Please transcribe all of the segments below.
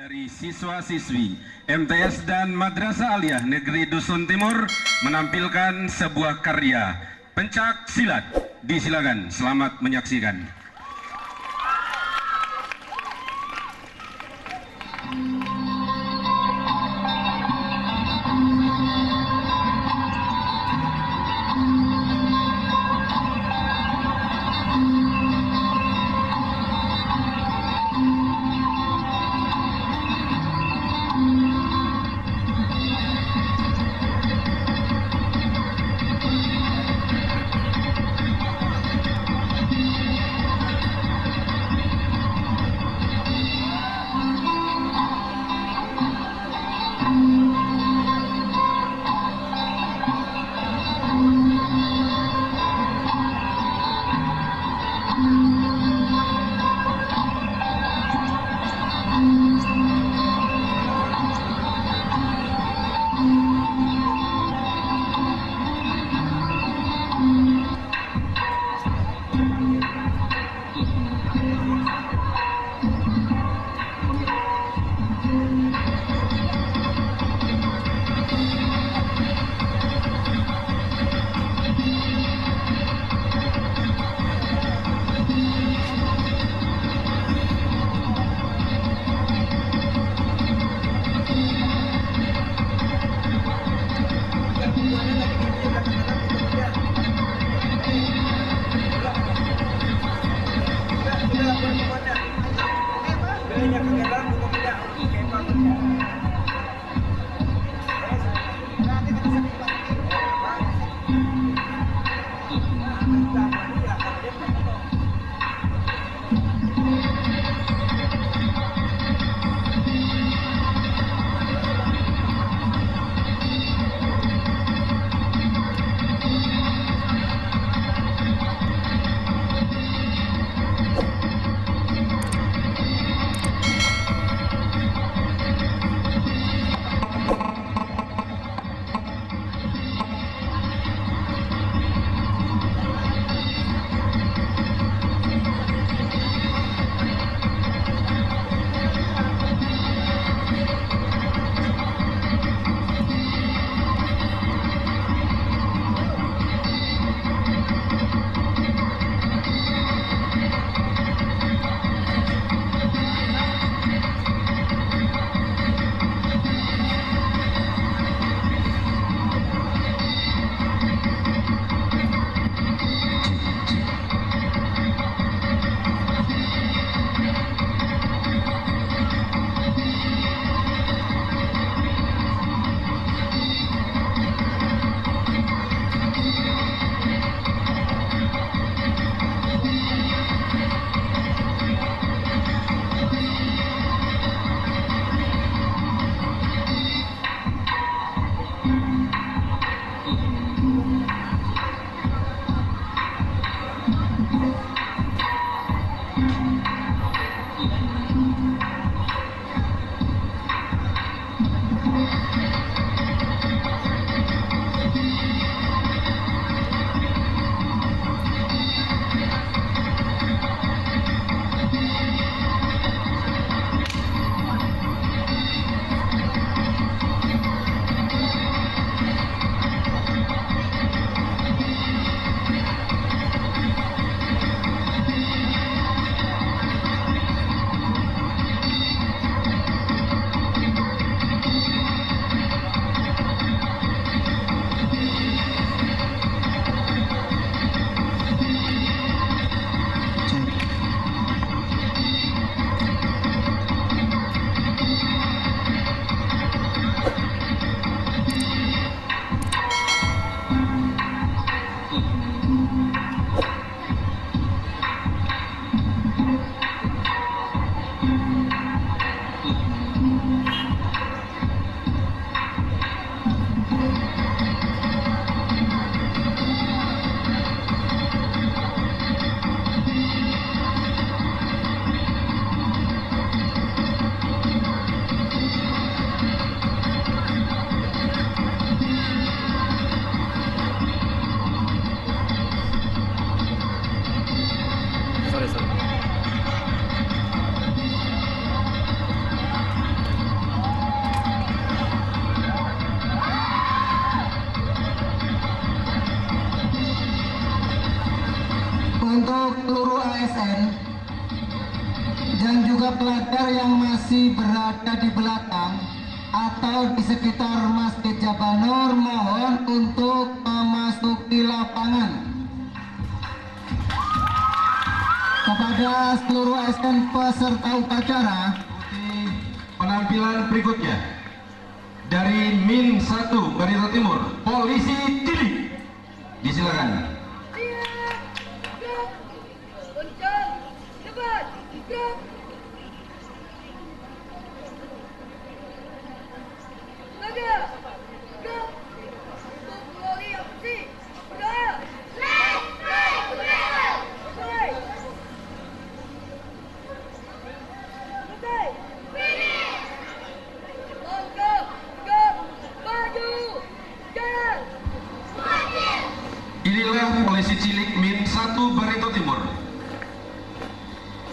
Dari siswa-siswi MTS dan Madrasah Aliyah Negeri Dusun Timur menampilkan sebuah karya pencak silat. Disilakan, selamat menyaksikan. Untuk seluruh ASN dan juga pelajar yang masih berada di belakang atau di sekitar Masjid Jabal Nur, mohon untuk memasuki lapangan. Kepada seluruh ASN peserta upacara, penampilan berikutnya dari Min 1 Barito Timur, Polisi Cilik, disilakan. Inilah Polisi Cilik Min 1 Barito Timur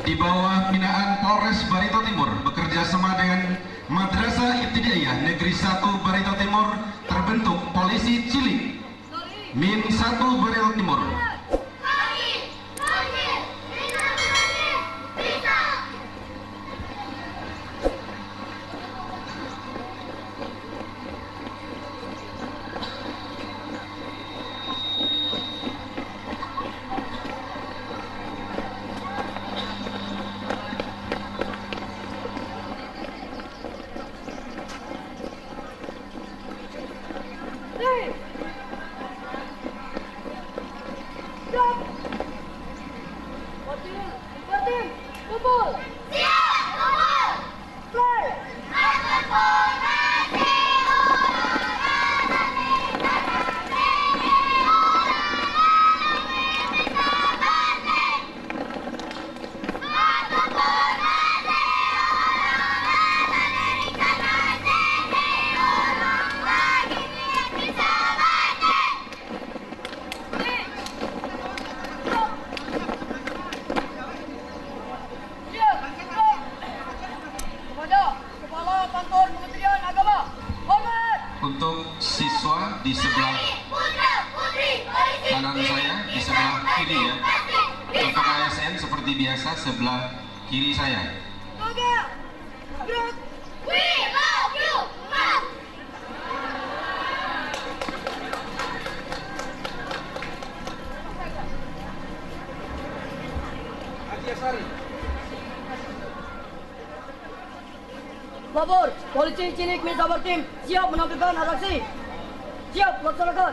di bawah binaan Polres Barito Timur, bekerja sama dengan Madrasah Ibtidaiyah Negeri 1 Barito Timur, terbentuk Polisi Cilik Min 1 Barito Timur. Untuk siswa di sebelah kanan saya, di sebelah kiri ya. Untuk ASN seperti biasa sebelah kiri saya. Lapor, Polisi Cilik Min Sabar Tim siap menampilkan atraksi. Siap laksanakan.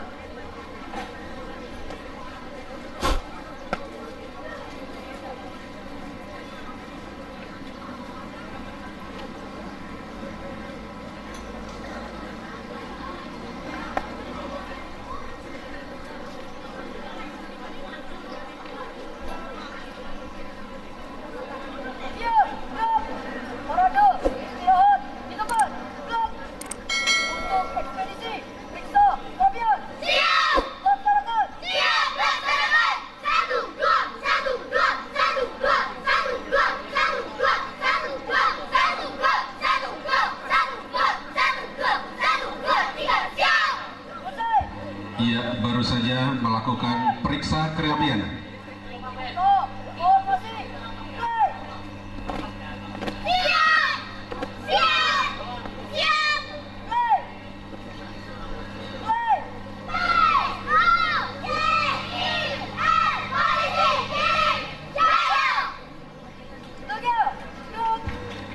Ia baru saja melakukan periksa keapian.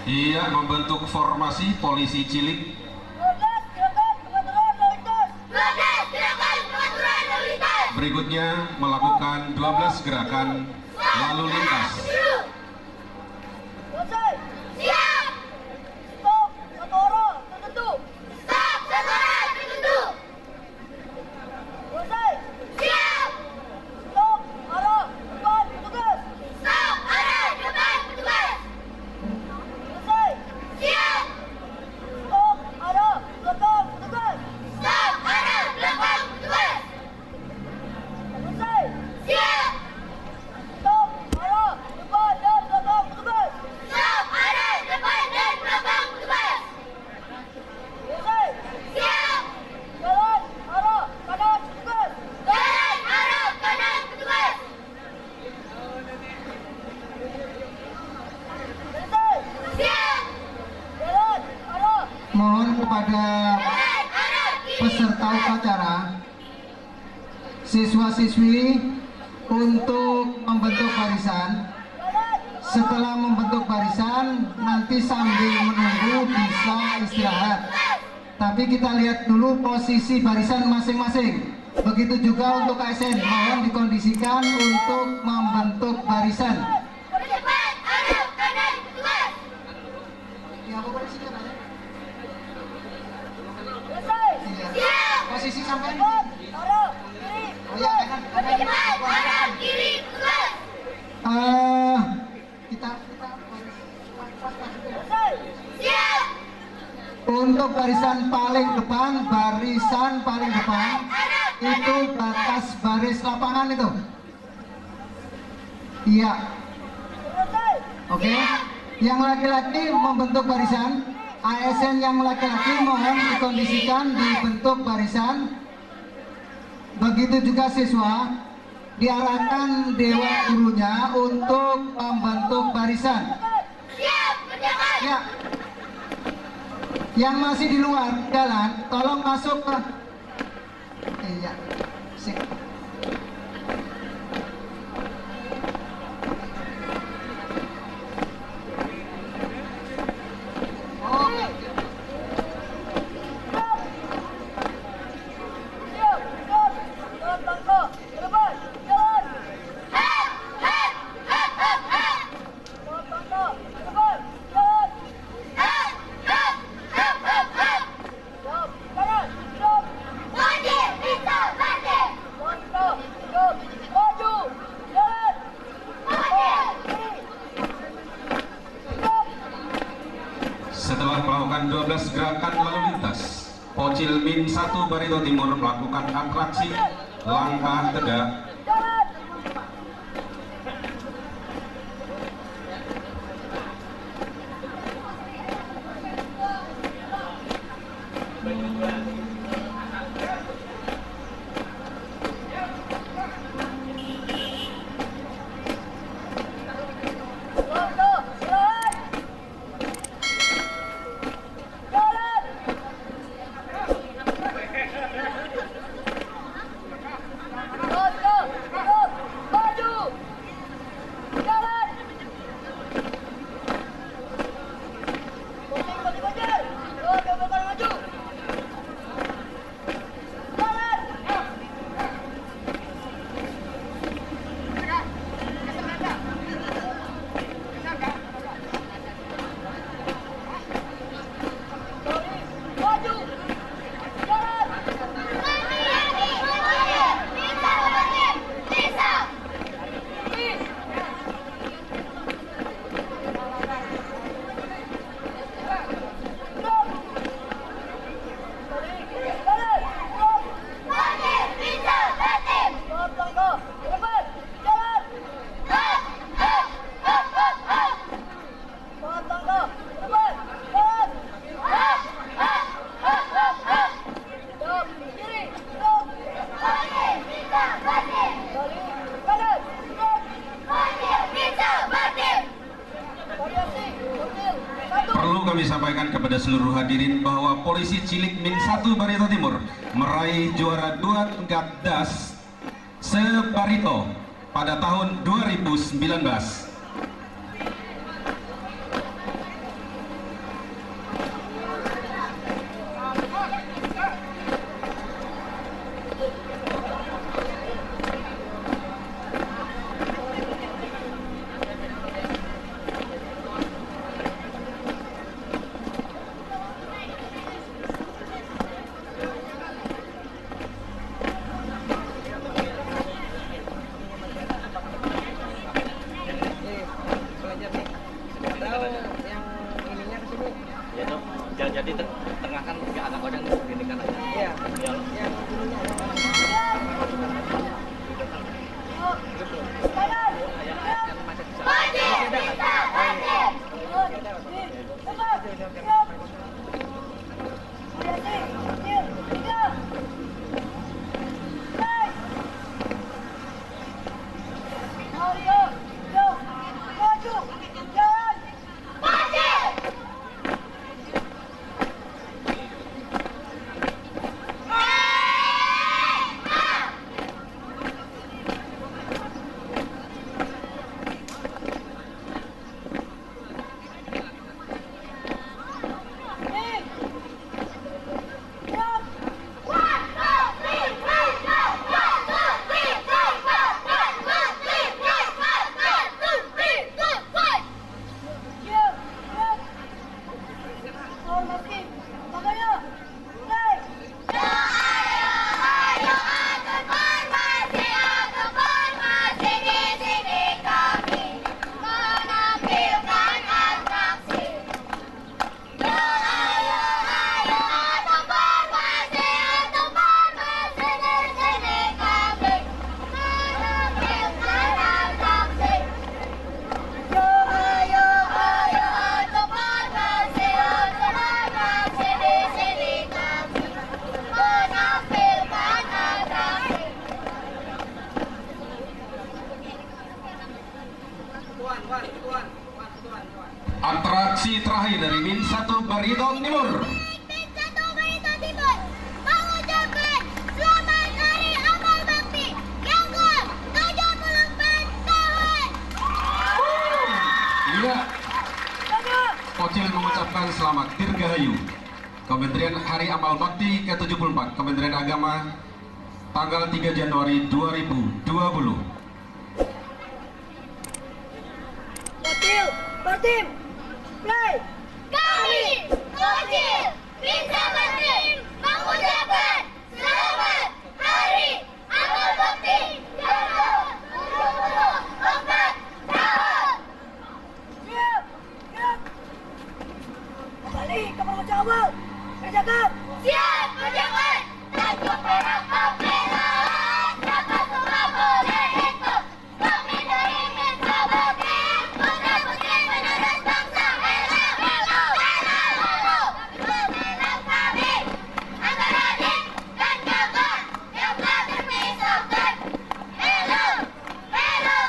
Ia membentuk formasi Polisi Cilik. Berikutnya melakukan 12 gerakan lalu lintas. Stop! Arah! Depan dan siswa-siswi untuk membentuk barisan. Setelah membentuk barisan, nanti sambil menunggu bisa istirahat. Tapi kita lihat dulu posisi barisan masing-masing. Begitu juga untuk ASN, mohon dikondisikan untuk membentuk barisan. Posisi sampai untuk barisan paling depan itu batas baris lapangan itu. Iya. Oke. Yang laki-laki membentuk barisan. ASN yang laki-laki mohon dikondisikan dibentuk barisan. Begitu juga siswa diarahkan dewan gurunya untuk membentuk barisan. Ya. Yang masih di luar jalan, tolong masuk ke. Iya. Sip. Setelah melakukan 12 gerakan lalu lintas, Pocil Min 1 Barito Timur melakukan atraksi langkah tegak. Perlu kami sampaikan kepada seluruh hadirin bahwa Polisi Cilik Min 1 Barito Timur meraih juara 2 tingkat DAS se-Barito pada tahun 2019. Proklamasi terakhir dari Min 1 Barito Timur. Min 1 Barito Timur mengucapkan Selamat Hari Amal Bakti yang ke-74 tahun. Iya. Kocil mengucapkan selamat Dirgahayu. Kementerian Hari Amal Bakti ke-74 Kementerian Agama tanggal 3 Januari 2020. Kocil, bertim, play. Kami, Kocil, Min 1 Tim mengucapkan Selamat Hari Amal Bakti yang ke-74 tahun. Siap, siap. Kembali ke pengucap awal. Kerjakan. Siap kerjakan. Tanjung Perak pembelaan, siapa semua boleh ikut. Kami dari Min 1 Tim, putra-putri penerus bangsa. Hello, hello, pembela kami antara adik dan kakak yang telah terpisahkan. Hello, hello,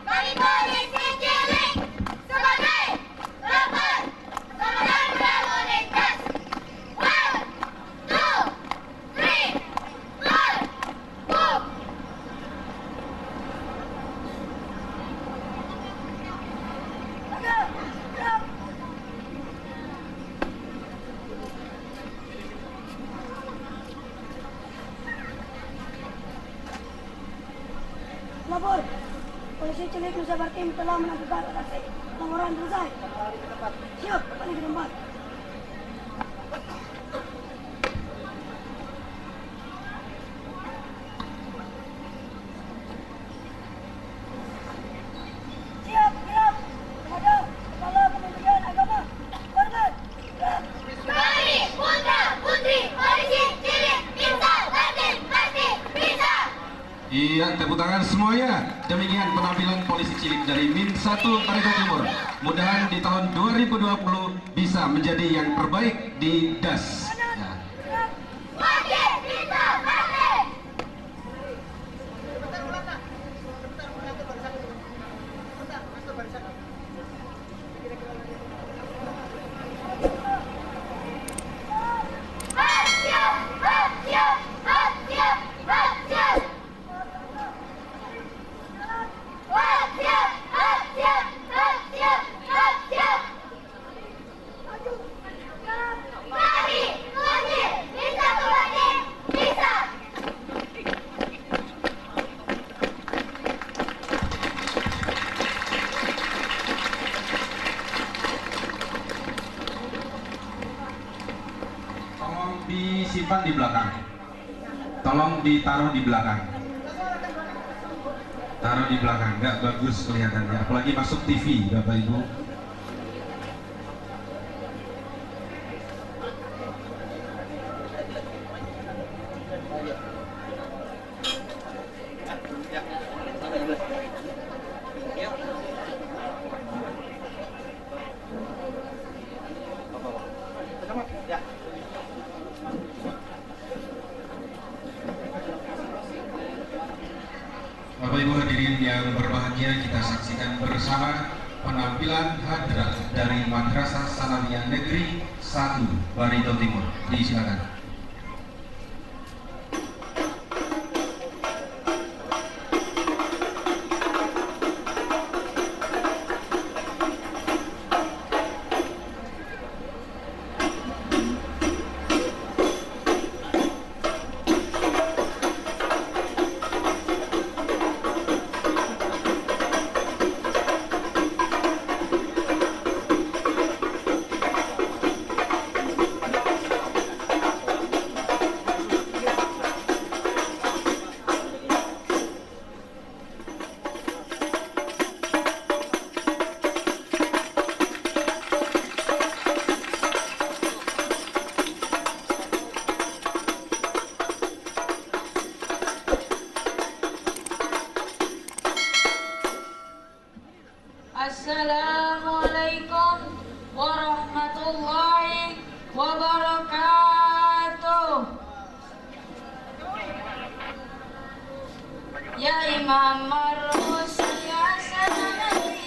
kami polisi cilik sebagai pelapor keselamatan berlalu lintas. 1, 2, 3, 4, move. Gerak, gerak. Lapor, polisi cilik Nusa Bartim telah menangkap aksi pengurangan selesai. Siap, kembali ke tempat. Siap, gerak. Kepada Kepala Kementerian Agama. Hormat, gerak. Kami putra-putri polisi cilik Insa Bartim pasti bisa. Iya, tepuk tangan semuanya. Demikian penampilan polisi cilik dari Min 1 Barito Timur. Mudahan di tahun 2020 bisa menjadi yang terbaik di DAS. Ya. Gerak. Wajib bisa pasti. Siap, siap, siap, siap. Siap, siap, siap, siap. Maju, gerak. Kami, Kocil, Min 1 Bartim bisa. Tolong disimpan di belakang. Tolong ditaruh di belakang. Taruh di belakang, nggak bagus kelihatannya. Apalagi masuk TV, Bapak Ibu. Bapak Ibu hadirin yang berbahagia, kita saksikan bersama penampilan hadrat dari Madrasah Sanawiyah Negeri 1 Barito Timur. Disilakan. Assalamualaikum warahmatullahi wabarakatuh. Ya Imam Marus ya Sanadi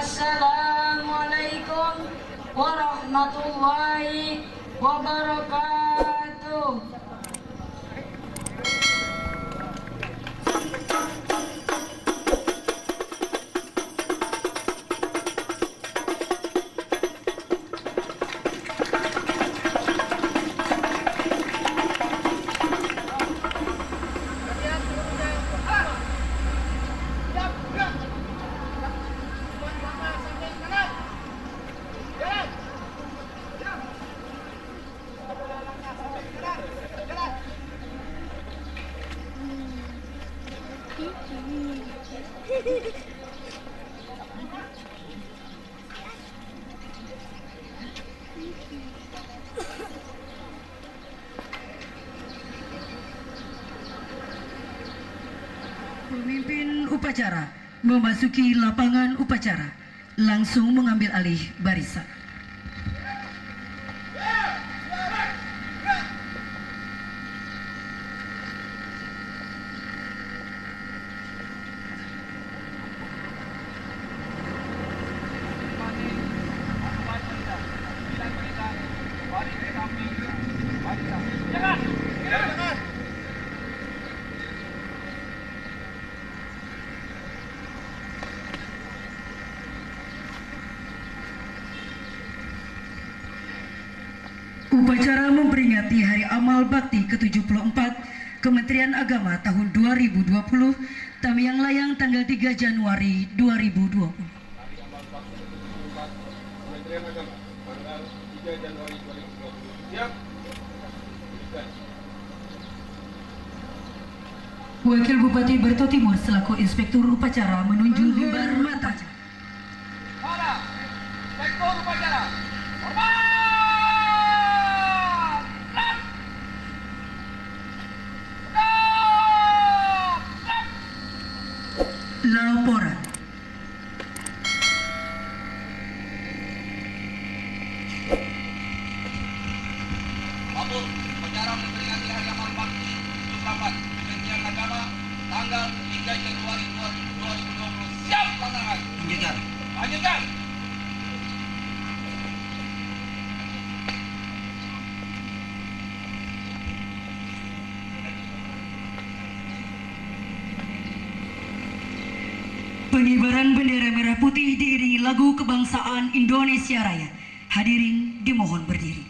Assalamualaikum warahmatullahi wabarakatuh. Pemimpin upacara memasuki lapangan upacara, langsung mengambil alih barisan. Upacara memperingati Hari Amal Bakti ke-74 Kementerian Agama tahun 2020, Tamiang Layang tanggal 3 Januari 2020. Kementerian Agama tanggal 3 Januari 2020. Siap. Wakil Bupati Barito Timur selaku Inspektur Upacara menunjuk mimbar mata. Para Inspektur Upacara, hormat! Laporan. Labur, upacara memperingati Hari Amal Bakti 74 Kementerian Agama tanggal 3 Januari 2020. Siap laksanakan. Lanjutkan. Lanjutkan. Pengibaran bendera merah putih diiringi lagu kebangsaan Indonesia Raya. Hadirin dimohon berdiri.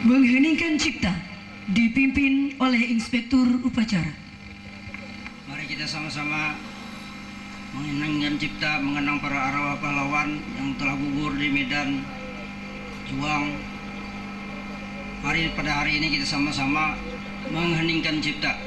Mengheningkan cipta dipimpin oleh Inspektur Upacara. Mari kita sama-sama mengheningkan cipta, mengenang para arwah pahlawan yang telah gugur di medan juang. Mari pada hari ini kita sama-sama mengheningkan cipta.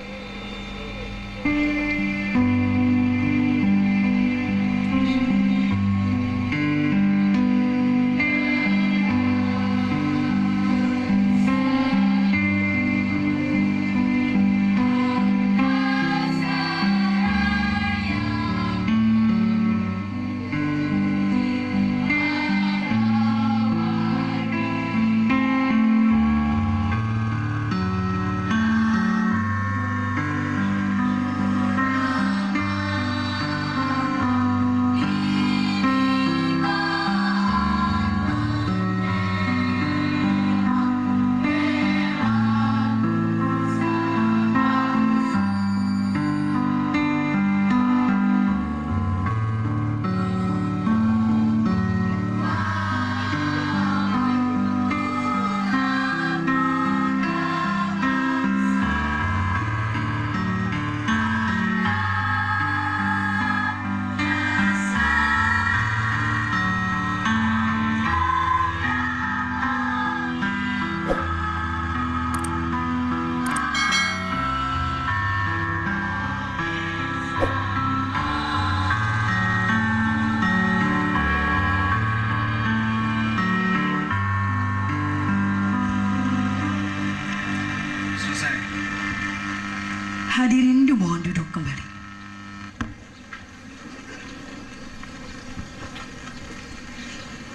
Hadirin dimohon duduk kembali.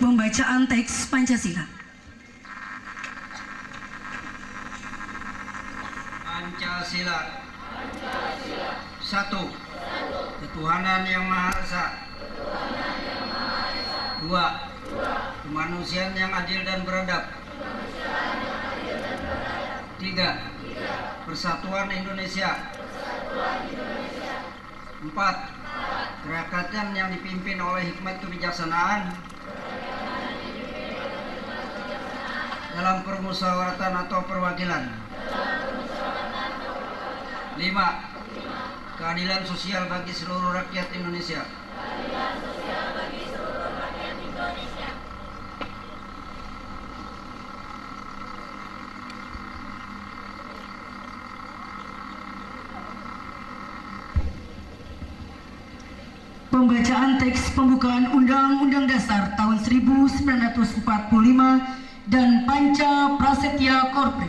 Pembacaan teks Pancasila. Pancasila. 1. Ketuhanan yang Maha Esa. 2. Kemanusiaan yang adil dan beradab. 3. Persatuan Indonesia. 4. Kerakyatan yang dipimpin oleh hikmat kebijaksanaan dalam permusyawaratan atau perwakilan. 5. Keadilan sosial bagi seluruh rakyat Indonesia. Pembacaan teks pembukaan Undang-Undang Dasar tahun 1945 dan Panca Prasetya Korpri.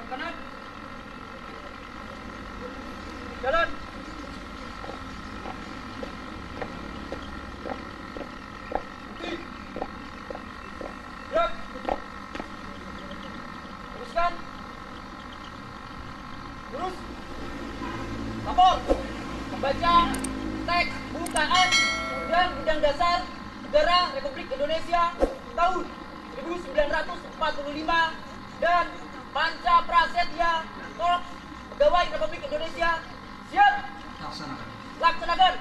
Kanan. Jalan. Gerak. Teruskan. Lurus. Lapor. Membaca teks pembukaan Undang-Undang Dasar Negara Republik Indonesia tahun 1945 dan Panca Prasetya Korps Pegawai Republik Indonesia. Siap. Laksanakan. Laksanakan.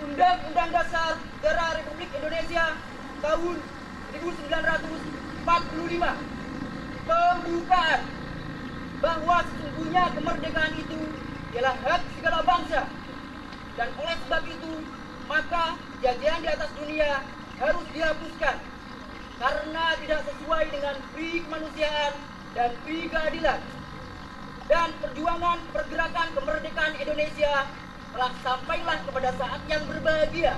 Undang-Undang Dasar Negara Republik Indonesia tahun 1945. Pembukaan bahwa sesungguhnya kemerdekaan itu ialah hak segala bangsa, dan oleh sebab itu maka jajahan di atas dunia harus dihapuskan karena tidak sesuai dengan pri kemanusiaan dan pri keadilan. Dan perjuangan pergerakan kemerdekaan Indonesia telah sampailah kepada saat yang berbahagia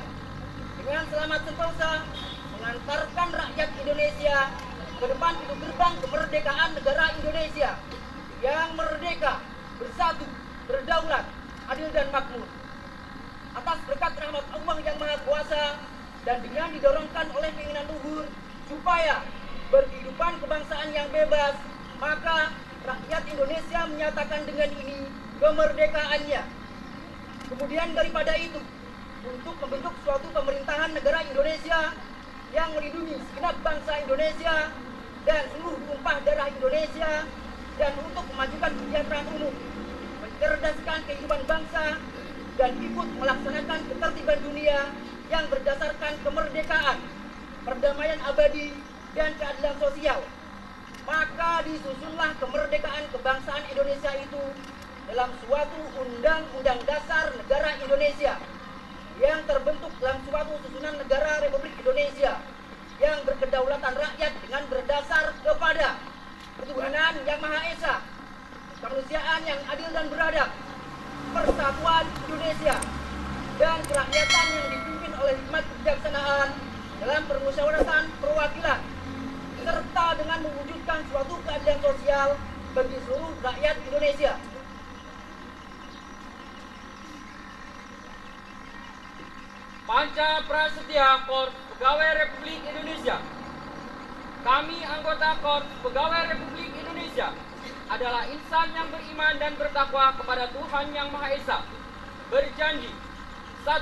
dengan selamat sentosa mengantarkan rakyat Indonesia ke depan pintu gerbang kemerdekaan negara Indonesia yang merdeka, bersatu, berdaulat, adil dan makmur. Atas berkat rahmat Allah yang Maha Kuasa dan dengan didorongkan oleh keinginan luhur supaya berkehidupan kebangsaan yang bebas, maka rakyat Indonesia menyatakan dengan ini kemerdekaannya. Kemudian daripada itu, untuk membentuk suatu pemerintahan negara Indonesia yang melindungi segenap bangsa Indonesia dan seluruh tumpah darah Indonesia, dan untuk memajukan kesejahteraan umum, mencerdaskan kehidupan bangsa, dan ikut melaksanakan ketertiban dunia yang berdasarkan kemerdekaan, perdamaian abadi, dan keadilan sosial. Maka disusunlah kemerdekaan kebangsaan Indonesia itu dalam suatu Undang-Undang Dasar Negara Indonesia yang terbentuk dalam suatu susunan negara Republik Indonesia yang berkedaulatan rakyat dengan berdasar kepada ketuhanan yang Maha Esa, kemanusiaan yang adil dan beradab, persatuan Indonesia, dan kerakyatan yang dipimpin oleh hikmat kebijaksanaan dalam permusyawaratan perwakilan, serta dengan mewujudkan suatu keadilan sosial bagi seluruh rakyat Indonesia. Panca Prasetya Korps Pegawai Republik Indonesia. Kami anggota Korps Pegawai Republik Indonesia adalah insan yang beriman dan bertakwa kepada Tuhan Yang Maha Esa. Berjanji: 1.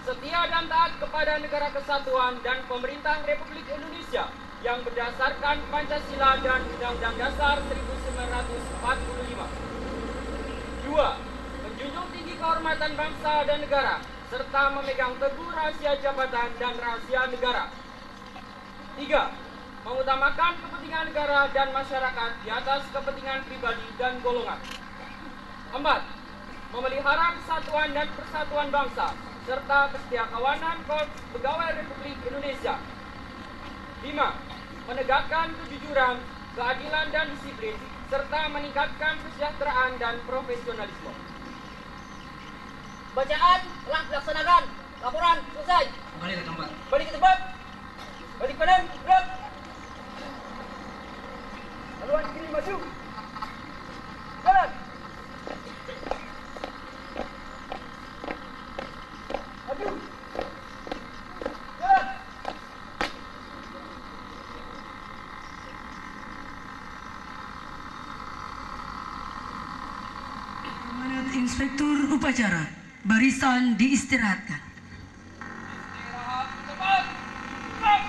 Setia dan taat kepada Negara Kesatuan dan Pemerintah Republik Indonesia yang berdasarkan Pancasila dan Undang-Undang Dasar 1945. 2. Menjunjung tinggi kehormatan bangsa dan negara, serta memegang teguh rahasia jabatan dan rahasia negara. 3. Mengutamakan kepentingan negara dan masyarakat di atas kepentingan pribadi dan golongan. 4. Memelihara kesatuan dan persatuan bangsa, serta kesetiakawanan Korps Pegawai Republik Indonesia. 5. Menegakkan kejujuran, keadilan dan disiplin, serta meningkatkan kesejahteraan dan profesionalisme. Bacaan telah dilaksanakan. Laporan selesai. Balik ke tempat. Balik ke tempat. Balik badan, gerak. Haluan kiri maju. Jalan. Maju. Jalan. Amanat Inspektur Upacara, barisan diistirahatkan. Istirahat cepat. Gerak.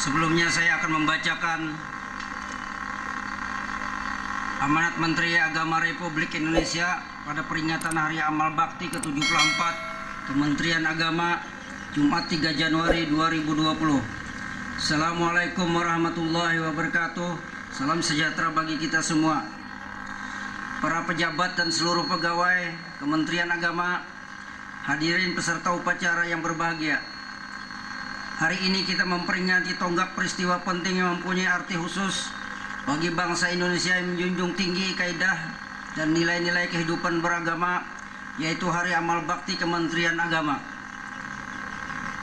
Sebelumnya saya akan membacakan amanat Menteri Agama Republik Indonesia pada peringatan Hari Amal Bakti ke-74 Kementerian Agama Jumat 3 Januari 2020. Assalamualaikum warahmatullahi wabarakatuh. Salam sejahtera bagi kita semua. Para pejabat dan seluruh pegawai Kementerian Agama, hadirin peserta upacara yang berbahagia. Hari ini kita memperingati tonggak peristiwa penting yang mempunyai arti khusus bagi bangsa Indonesia yang menjunjung tinggi kaidah dan nilai-nilai kehidupan beragama, yaitu Hari Amal Bakti Kementerian Agama.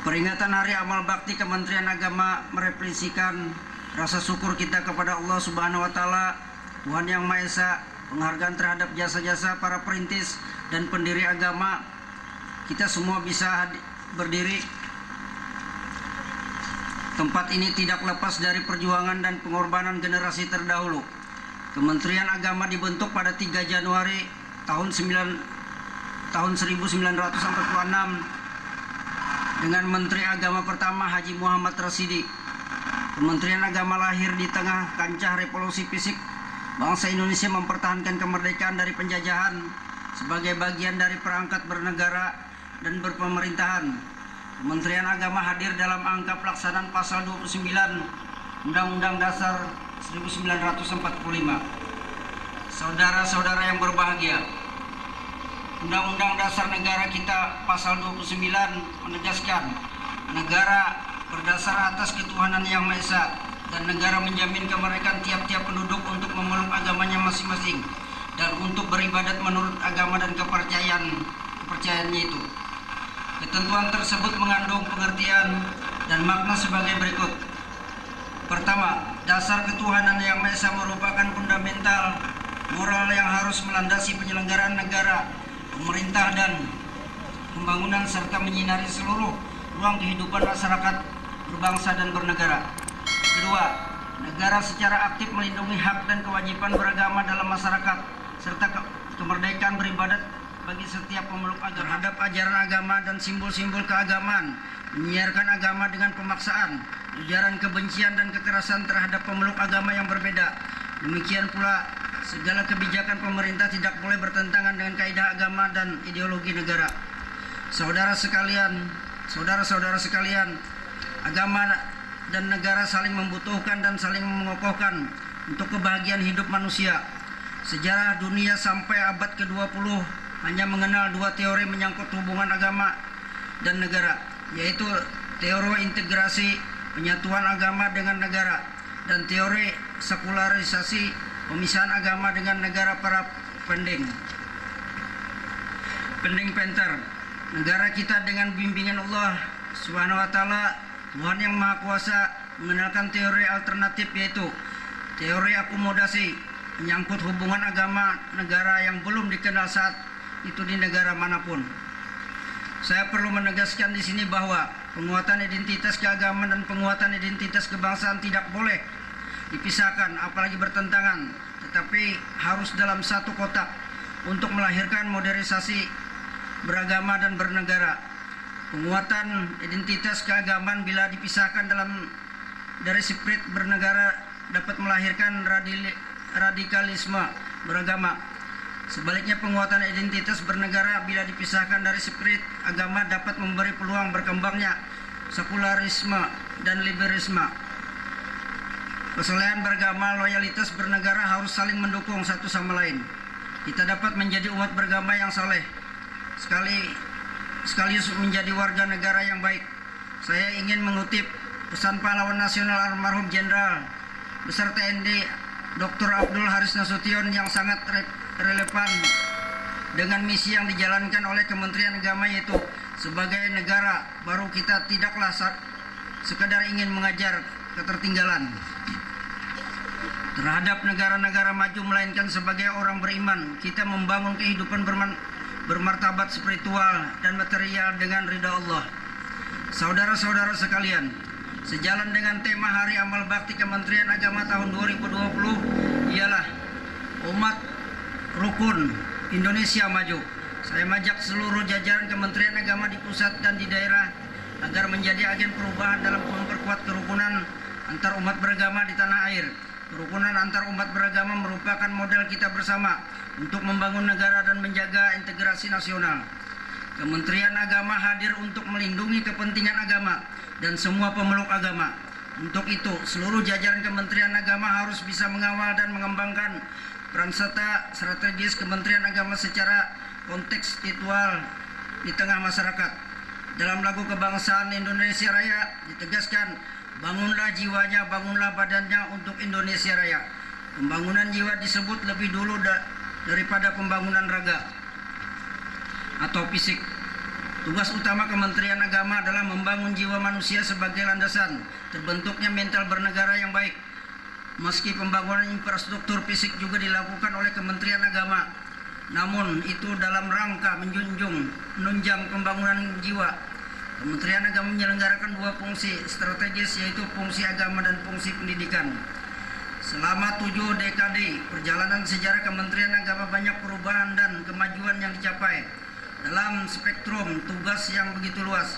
Peringatan Hari Amal Bakti Kementerian Agama merefleksikan rasa syukur kita kepada Allah Subhanahu wa Ta'ala, Tuhan Yang Maha Esa, penghargaan terhadap jasa-jasa para perintis dan pendiri agama. Kita semua bisa berdiri. Tempat ini tidak lepas dari perjuangan dan pengorbanan generasi terdahulu. Kementerian Agama dibentuk pada 3 Januari tahun 1946 dengan Menteri Agama pertama Haji Muhammad Rasidi. Kementerian Agama lahir di tengah kancah revolusi fisik bangsa Indonesia mempertahankan kemerdekaan dari penjajahan sebagai bagian dari perangkat bernegara dan berpemerintahan. Kementerian Agama hadir dalam angka pelaksanaan pasal 29 Undang-Undang Dasar 1945. Saudara-saudara yang berbahagia, Undang-Undang Dasar Negara kita pasal 29 menegaskan negara berdasar atas ketuhanan Yang Maha Esa dan negara menjamin kemerdekaan tiap-tiap penduduk untuk memeluk agamanya masing-masing dan untuk beribadat menurut agama dan kepercayaannya itu. Ketentuan tersebut mengandung pengertian dan makna sebagai berikut. Pertama, dasar ketuhanan Yang Maha Esa merupakan fundamental moral yang harus melandasi penyelenggaraan negara, pemerintah dan pembangunan serta menyinari seluruh ruang kehidupan masyarakat berbangsa dan bernegara. Kedua, Negara secara aktif melindungi hak dan kewajiban beragama dalam masyarakat serta kemerdekaan beribadat bagi setiap pemeluk agama terhadap ajaran agama dan simbol-simbol keagamaan, menyiarkan agama dengan pemaksaan, ujaran kebencian dan kekerasan terhadap pemeluk agama yang berbeda. Demikian pula segala kebijakan pemerintah tidak boleh bertentangan dengan kaidah agama dan ideologi negara. Saudara-saudara sekalian, agama dan negara saling membutuhkan dan saling mengokohkan untuk kebahagiaan hidup manusia. Sejarah dunia sampai abad ke-20 hanya mengenal dua teori menyangkut hubungan agama dan negara, yaitu teori integrasi penyatuan agama dengan negara dan teori sekularisasi pemisahan agama dengan negara para pending penter. Negara kita dengan bimbingan Allah Subhanahu wa taala, Tuhan yang Maha Kuasa, mengenalkan teori alternatif, yaitu teori akomodasi menyangkut hubungan agama negara yang belum dikenal saat itu di negara manapun. Saya perlu menegaskan di sini bahwa penguatan identitas keagamaan dan penguatan identitas kebangsaan tidak boleh dipisahkan, apalagi bertentangan, tetapi harus dalam satu kotak untuk melahirkan modernisasi beragama dan bernegara. Penguatan identitas keagamaan bila dipisahkan dari spirit bernegara dapat melahirkan radikalisme beragama. Sebaliknya, penguatan identitas bernegara bila dipisahkan dari spirit agama dapat memberi peluang berkembangnya sekularisme dan liberalisme. Kesalehan beragama, loyalitas bernegara harus saling mendukung satu sama lain. Kita dapat menjadi umat beragama yang saleh sekaligus menjadi warga negara yang baik. Saya ingin mengutip pesan pahlawan nasional almarhum Jenderal Besar TNI Dr. Abdul Haris Nasution yang sangat relevan dengan misi yang dijalankan oleh Kementerian Agama, yaitu sebagai negara baru kita tidaklah sekedar ingin mengajar ketertinggalan terhadap negara-negara maju, melainkan sebagai orang beriman kita membangun kehidupan bermartabat spiritual dan material dengan ridha Allah. Saudara-saudara sekalian, sejalan dengan tema Hari Amal Bakti Kementerian Agama tahun 2020 ialah umat rukun Indonesia maju. Saya mengajak seluruh jajaran Kementerian Agama di pusat dan di daerah agar menjadi agen perubahan dalam memperkuat kerukunan antar umat beragama di tanah air. Kerukunan antar umat beragama merupakan modal kita bersama untuk membangun negara dan menjaga integrasi nasional. Kementerian Agama hadir untuk melindungi kepentingan agama dan semua pemeluk agama. Untuk itu, seluruh jajaran Kementerian Agama harus bisa mengawal dan mengembangkan peran serta strategis Kementerian Agama secara kontekstual di tengah masyarakat. Dalam lagu kebangsaan Indonesia Raya ditegaskan, bangunlah jiwanya, bangunlah badannya untuk Indonesia Raya. Pembangunan jiwa disebut lebih dulu daripada pembangunan raga atau fisik. Tugas utama Kementerian Agama adalah membangun jiwa manusia sebagai landasan terbentuknya mental bernegara yang baik. Meski pembangunan infrastruktur fisik juga dilakukan oleh Kementerian Agama, namun itu dalam rangka menunjang pembangunan jiwa. Kementerian Agama menyelenggarakan dua fungsi strategis, yaitu fungsi agama dan fungsi pendidikan. Selama 7 dekade perjalanan sejarah Kementerian Agama, banyak perubahan dan kemajuan yang dicapai dalam spektrum tugas yang begitu luas,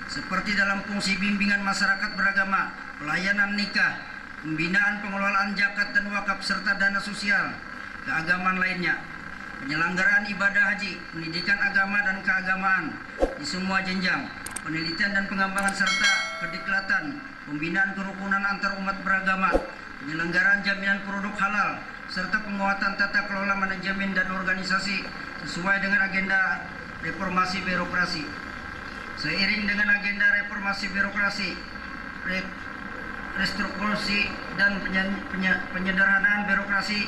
seperti dalam fungsi bimbingan masyarakat beragama, pelayanan nikah, pembinaan pengelolaan zakat dan wakaf, serta dana sosial keagamaan lainnya, penyelenggaraan ibadah haji, pendidikan agama dan keagamaan di semua jenjang, penelitian dan pengembangan serta kediklatan, pembinaan kerukunan antar umat beragama, penyelenggaraan jaminan produk halal, serta penguatan tata kelola manajemen dan organisasi sesuai dengan agenda reformasi birokrasi. Seiring dengan agenda reformasi birokrasi, restrukturasi dan penyederhanaan birokrasi,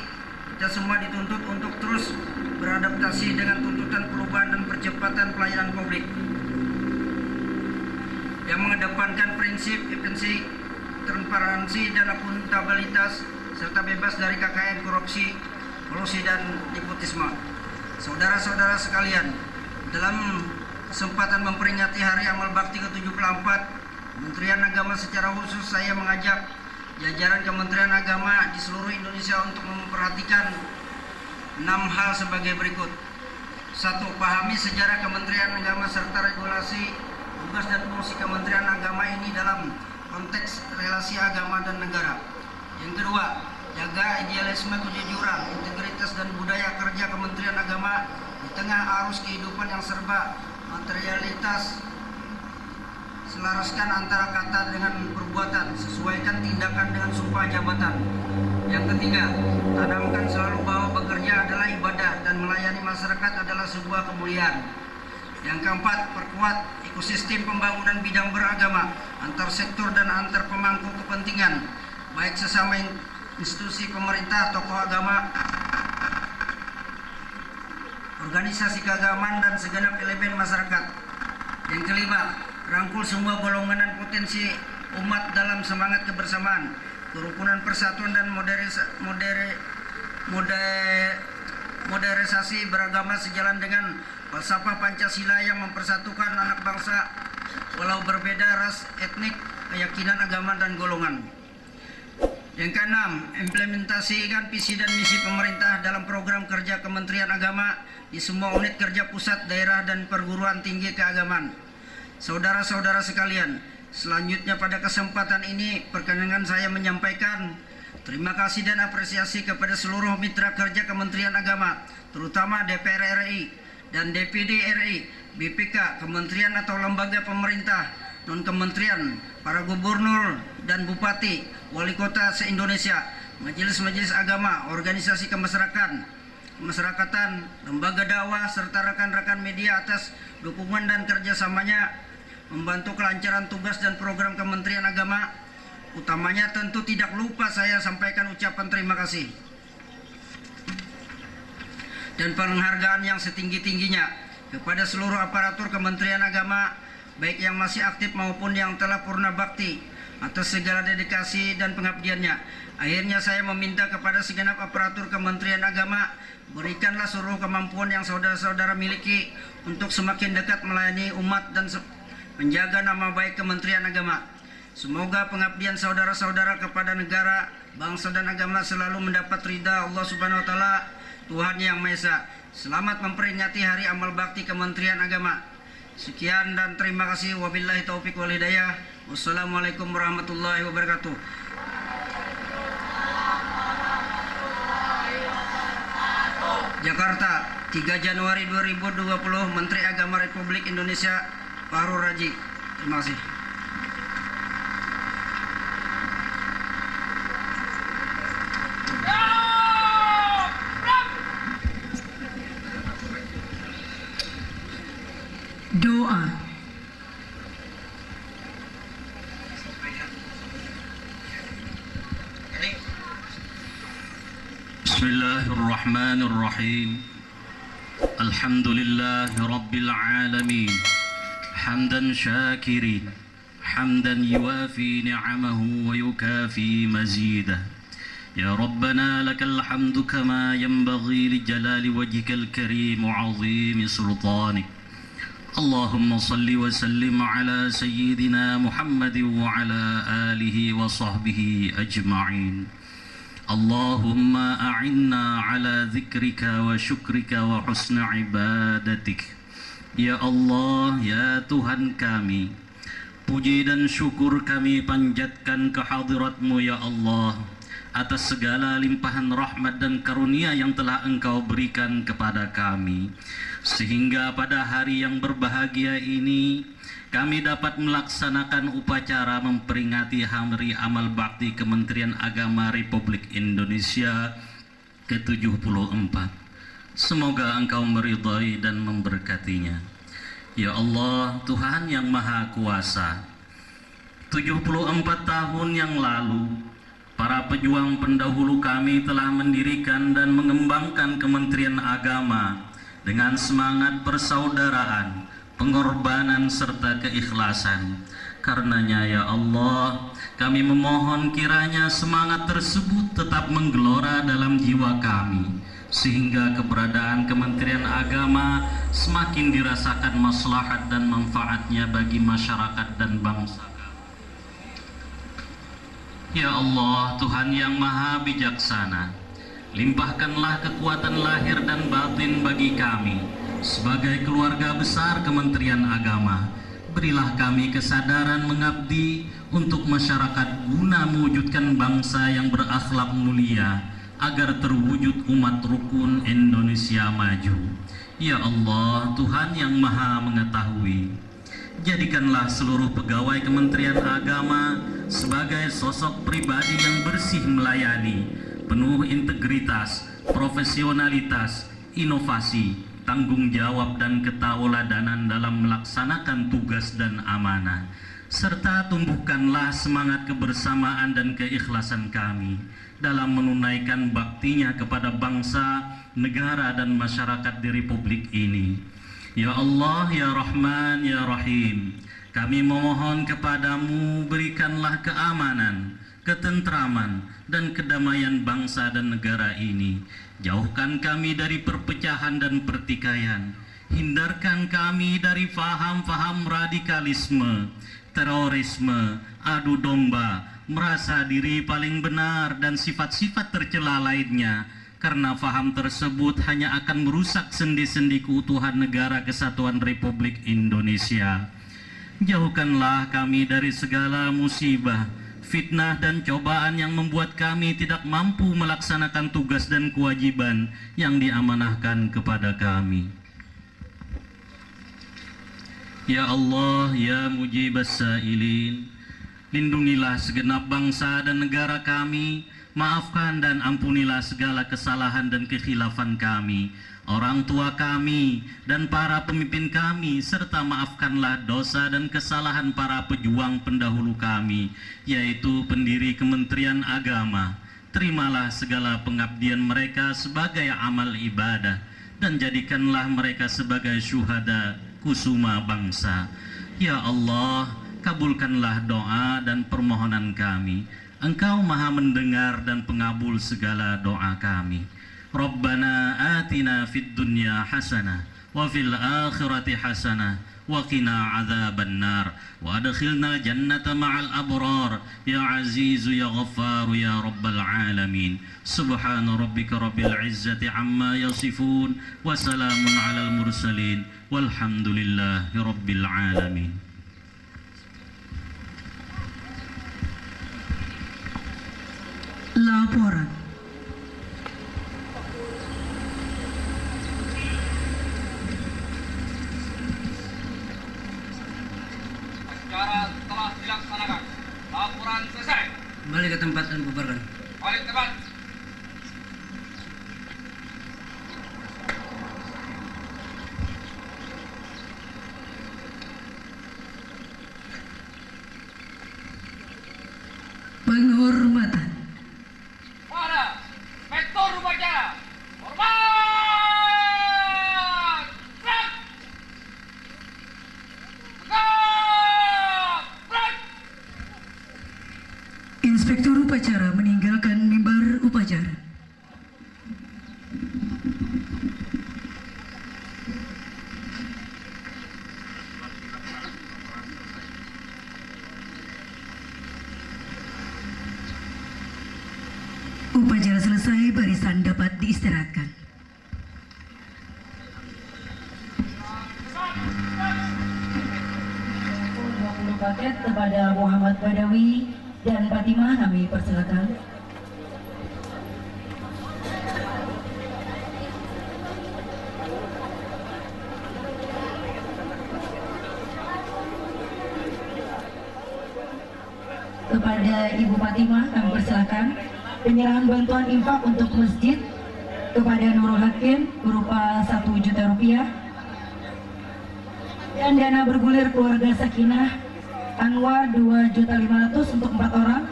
kita semua dituntut untuk terus beradaptasi dengan tuntutan perubahan dan percepatan pelayanan publik yang mengedepankan prinsip efisiensi, transparansi dan akuntabilitas, serta bebas dari KKN, korupsi, kolusi dan nepotisme. Saudara-saudara sekalian, dalam kesempatan memperingati Hari Amal Bakti ke-74, Kementerian Agama secara khusus saya mengajak jajaran Kementerian Agama di seluruh Indonesia untuk memperhatikan 6 hal sebagai berikut. 1. Pahami sejarah Kementerian Agama serta regulasi, tugas dan fungsi Kementerian Agama ini dalam konteks relasi agama dan negara. Yang kedua, jaga idealisme, kejujuran, integritas dan budaya kerja Kementerian Agama di tengah arus kehidupan yang serba materialitas. Selaraskan antara kata dengan perbuatan, sesuaikan tindakan dengan sumpah jabatan. Yang ketiga, tanamkan selalu bahwa bekerja adalah ibadah dan melayani masyarakat adalah sebuah kemuliaan. Yang keempat, perkuat ekosistem pembangunan bidang beragama antar sektor dan antar pemangku kepentingan, baik sesama institusi pemerintah, tokoh agama, organisasi keagamaan dan segenap elemen masyarakat. Yang kelima, rangkul semua golongan dan potensi umat dalam semangat kebersamaan, kerukunan, persatuan dan modernisasi beragama sejalan dengan falsafah Pancasila yang mempersatukan anak bangsa walau berbeda ras, etnik, keyakinan, agama dan golongan. Yang keenam, implementasikan visi dan misi pemerintah dalam program kerja Kementerian Agama di semua unit kerja pusat, daerah dan perguruan tinggi keagamaan. Saudara-saudara sekalian, selanjutnya pada kesempatan ini perkenankan saya menyampaikan terima kasih dan apresiasi kepada seluruh mitra kerja Kementerian Agama, terutama DPR RI dan DPD RI, BPK, kementerian atau lembaga pemerintah, non-kementerian, para gubernur dan bupati, wali kota se-Indonesia, majelis-majelis agama, organisasi kemasyarakatan, lembaga dakwah, serta rekan-rekan media atas dukungan dan kerjasamanya membantu kelancaran tugas dan program Kementerian Agama. Utamanya tentu tidak lupa saya sampaikan ucapan terima kasih dan penghargaan yang setinggi-tingginya kepada seluruh aparatur Kementerian Agama, baik yang masih aktif maupun yang telah purna bakti, atas segala dedikasi dan pengabdiannya. Akhirnya saya meminta kepada segenap aparatur Kementerian Agama, berikanlah seluruh kemampuan yang saudara-saudara miliki untuk semakin dekat melayani umat dan menjaga nama baik Kementerian Agama. Semoga pengabdian saudara-saudara kepada negara, bangsa dan agama selalu mendapat ridha Allah Subhanahu wa taala, Tuhan Yang Maha Esa. Selamat memperingati Hari Amal Bakti Kementerian Agama. Sekian dan terima kasih. Wabillahi taufik wal hidayah. Wassalamualaikum warahmatullahi wabarakatuh. Jakarta, 3 Januari 2020, Menteri Agama Republik Indonesia Fahrul Razi. Terima kasih. Doa. Bismillahirrahmanirrahim. Alhamdulillah Rabbil Alamin. Hamdan syakirin, hamdan yuwafi ni'amahu wa yukafi mazidah. Ya Rabbana lakal hamdu kama yanbaghi li jalali wajhikal karim wa 'azimi sultanik. Allahumma salli wa sallim ala sayyidina Muhammad wa ala alihi wa sahbihi ajma'in. Allahumma a'inna ala dzikrika wa syukrika wa husna ibadatik. Ya Allah, ya Tuhan kami, puji dan syukur kami panjatkan kehadirat-Mu ya Allah atas segala limpahan rahmat dan karunia yang telah Engkau berikan kepada kami, sehingga pada hari yang berbahagia ini kami dapat melaksanakan upacara memperingati Hari Amal Bakti Kementerian Agama Republik Indonesia ke-74. Semoga Engkau meridhai dan memberkatinya. Ya Allah, Tuhan yang Maha Kuasa, 74 tahun yang lalu para pejuang pendahulu kami telah mendirikan dan mengembangkan Kementerian Agama dengan semangat persaudaraan, pengorbanan serta keikhlasan. Karenanya ya Allah, kami memohon kiranya semangat tersebut tetap menggelora dalam jiwa kami, sehingga keberadaan Kementerian Agama semakin dirasakan maslahat dan manfaatnya bagi masyarakat dan bangsa. Ya Allah, Tuhan yang maha bijaksana, limpahkanlah kekuatan lahir dan batin bagi kami sebagai keluarga besar Kementerian Agama. Berilah kami kesadaran mengabdi untuk masyarakat guna mewujudkan bangsa yang berakhlak mulia agar terwujud umat rukun Indonesia maju. Ya Allah, Tuhan yang maha mengetahui, jadikanlah seluruh pegawai Kementerian Agama sebagai sosok pribadi yang bersih melayani, penuh integritas, profesionalitas, inovasi, tanggung jawab dan ketauladanan dalam melaksanakan tugas dan amanah. Serta tumbuhkanlah semangat kebersamaan dan keikhlasan kami dalam menunaikan baktinya kepada bangsa, negara dan masyarakat di Republik ini. Ya Allah, Ya Rahman, Ya Rahim, kami memohon kepadamu, berikanlah keamanan, ketentraman, dan kedamaian bangsa dan negara ini. Jauhkan kami dari perpecahan dan pertikaian. Hindarkan kami dari faham-faham radikalisme, terorisme, adu domba, merasa diri paling benar, dan sifat-sifat tercela lainnya. Karena faham tersebut hanya akan merusak sendi-sendi keutuhan negara kesatuan Republik Indonesia. Jauhkanlah kami dari segala musibah, fitnah dan cobaan yang membuat kami tidak mampu melaksanakan tugas dan kewajiban yang diamanahkan kepada kami. Ya Allah, Ya Mujibas Sa'ilin, lindungilah segenap bangsa dan negara kami. Maafkan dan ampunilah segala kesalahan dan kekhilafan kami, orang tua kami, dan para pemimpin kami, serta maafkanlah dosa dan kesalahan para pejuang pendahulu kami, yaitu pendiri Kementerian Agama. Terimalah segala pengabdian mereka sebagai amal ibadah, dan jadikanlah mereka sebagai syuhada kusuma bangsa. Ya Allah, kabulkanlah doa dan permohonan kami. Engkau maha mendengar dan pengabul segala doa kami. Rabbana atina fid dunya hasanah wa fil akhirati hasanah wa qina adzaban nar wa adkhilna jannata ma'al abrar ya azizu ya ghaffaru ya rabbal alamin. Subhana rabbika rabbil izzati amma yasifun wa salamun alal mursalin walhamdulillahi rabbil alamin. Laporan. Acara telah dilaksanakan. Laporan selesai. Kembali ke tempat dan bubarkan. Balik tempat. Penghormatan. Para Inspektur Upacara, hormat! Gerak! Tegap! Gerak! Inspektur upacara meninggalkan mimbar upacara. Upacara selesai, barisan dapat diistirahatkan. Paket kepada Muhammad Badawi dan Fatimah, kami persilakan. Kepada Ibu Fatimah, kami persilakan penyerahan bantuan infak untuk masjid kepada Nurul Hakim berupa 1 juta rupiah dan dana bergulir keluarga Sakinah Anwar 2.500.000 untuk 4 orang.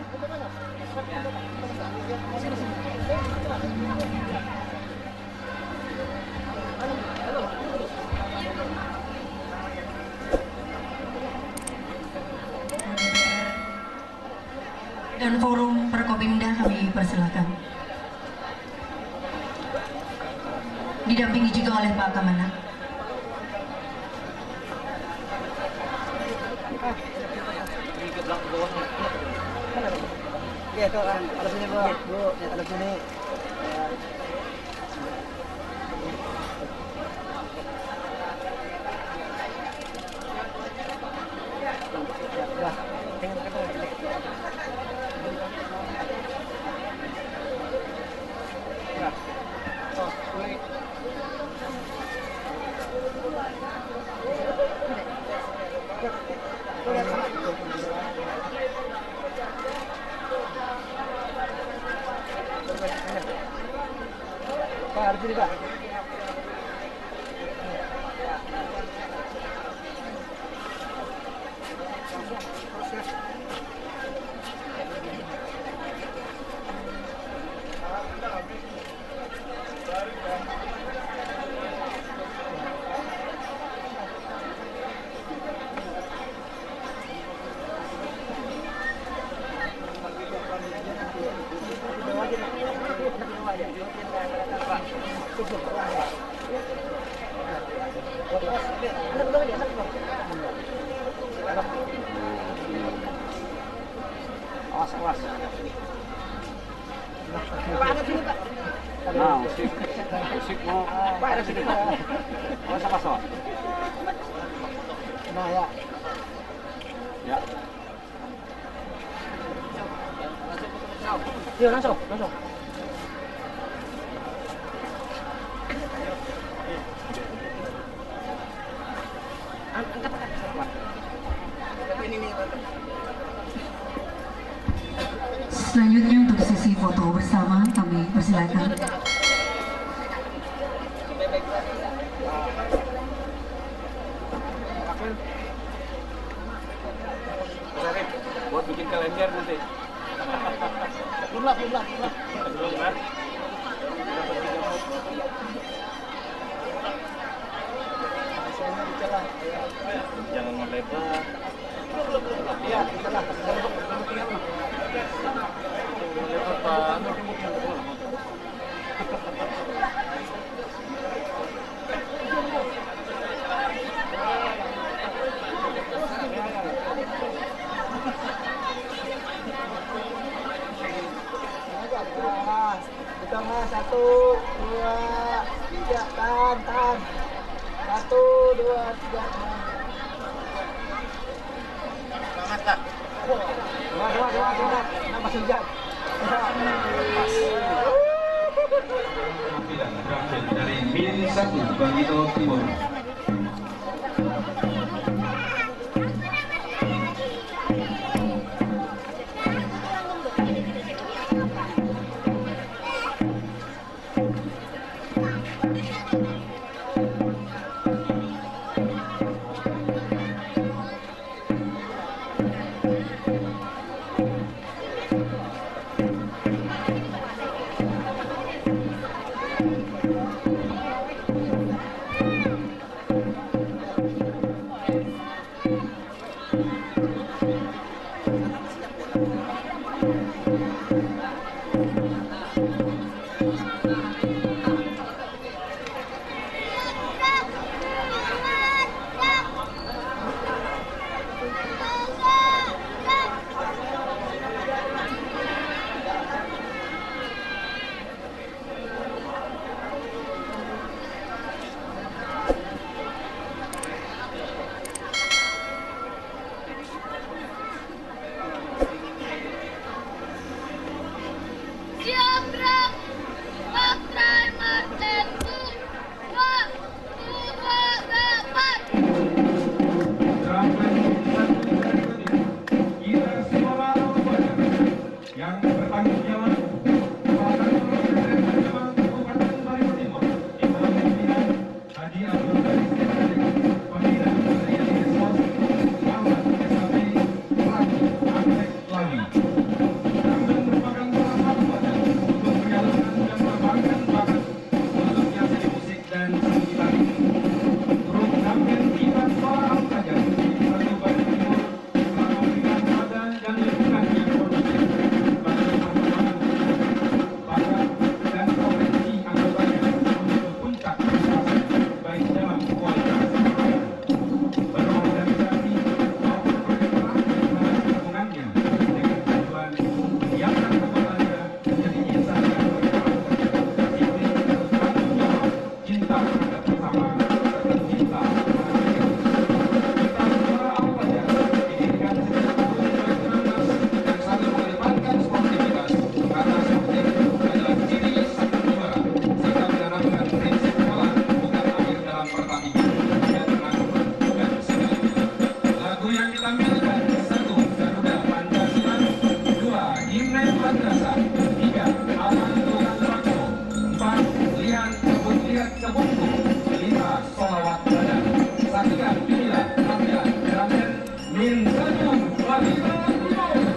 Dan forum Perkopimda kami persilakan. Didampingi juga oleh Pak Kamana. Oke, tuh kan. Ada sini, Bu. Bu, ada sini. Pak, harus ini, Pak. Awas, awas. Pak, ada sini, Pak. Nah, musik mau. Pak, ada sini, Pak. Awas, awas, awas. Nah, ya. Ya. Yuk, langsung, langsung. Angkat, angkat. Ini nih, Selanjutnya untuk sesi foto bersama kami persilakan. Buat bikin kalender nanti. Belum. Jangan melebar. Iya, salah. Di tengah 1, 2, 3, tahan. 1, 2, 3, tahan. Semangat, Kak. Dua. Nambah sejam. Penampilan berakhir dari Min 1 Barito Timur. Madrasah. 3. Aman Tukang Rako. 4. Lian Kebunku. 5. Sholawat Badan. Saksikan inilah latihan Ramen Min 1 Barito Timur.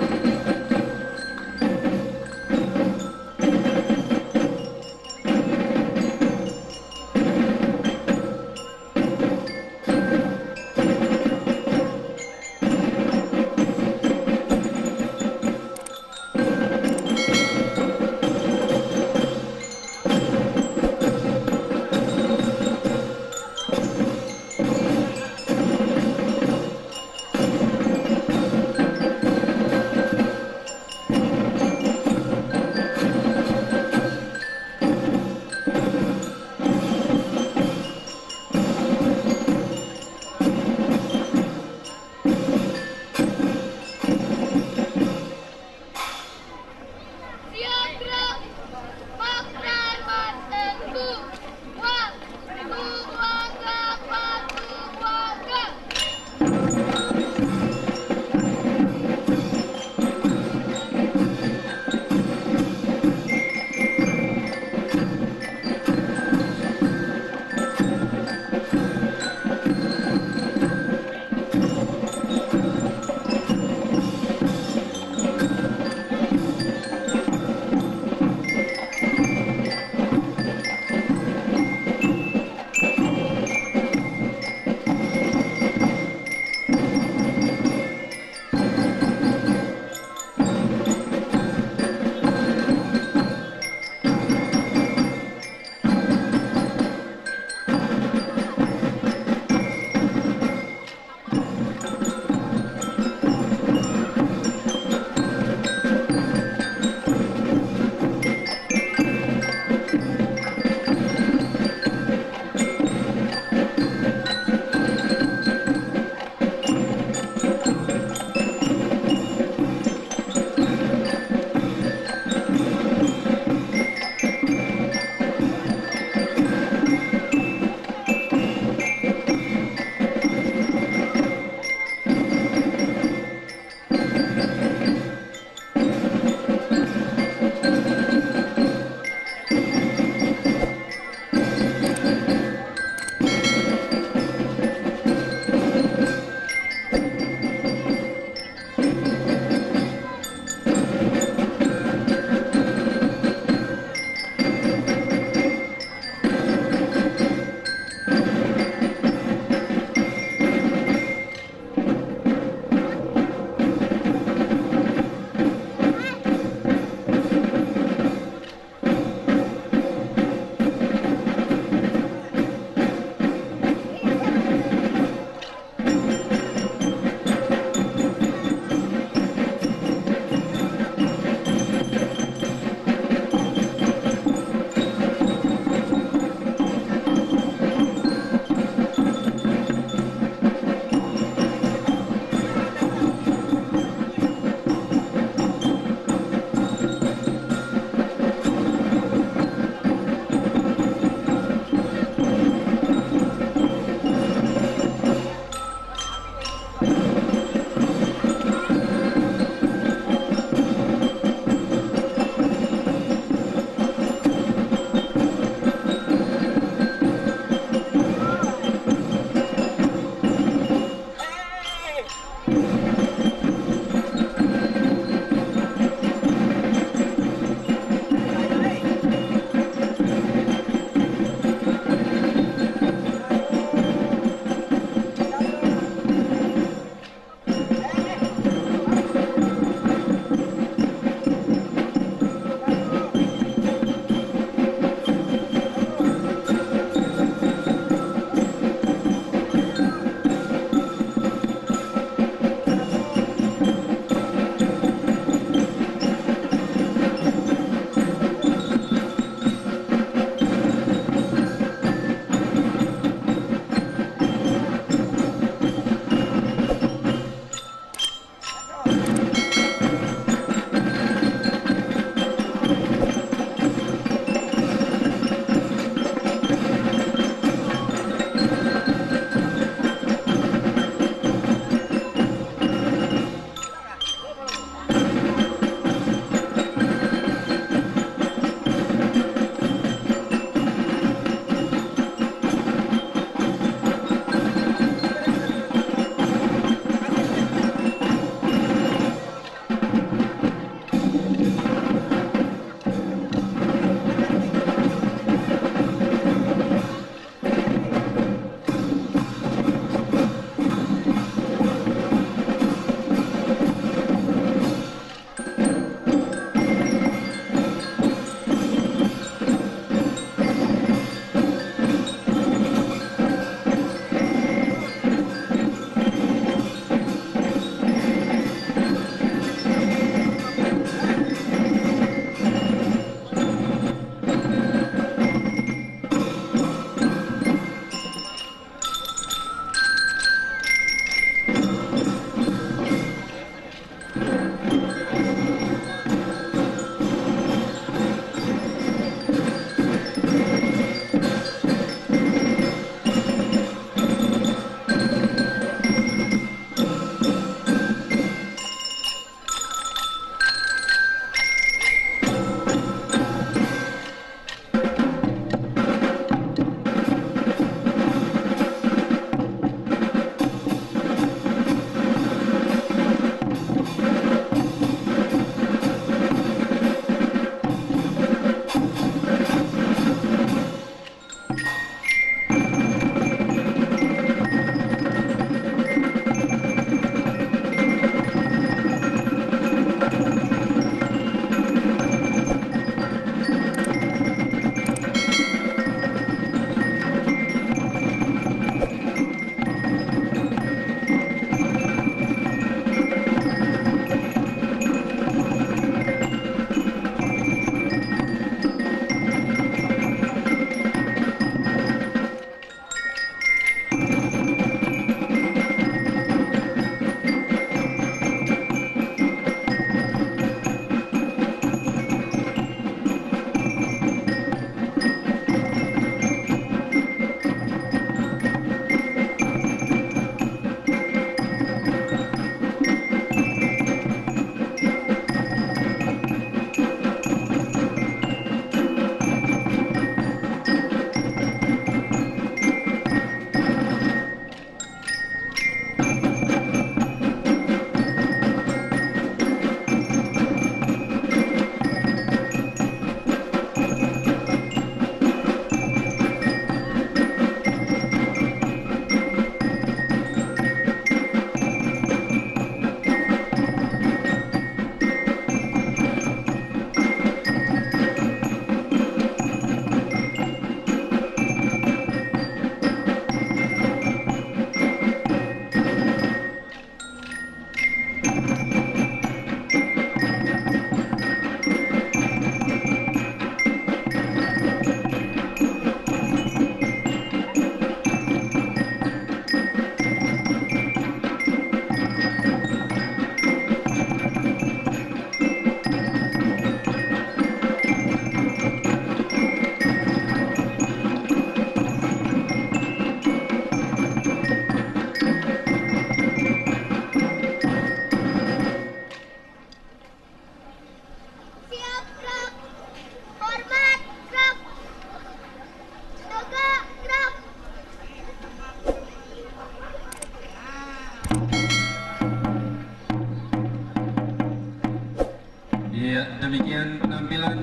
Kemudian penampilan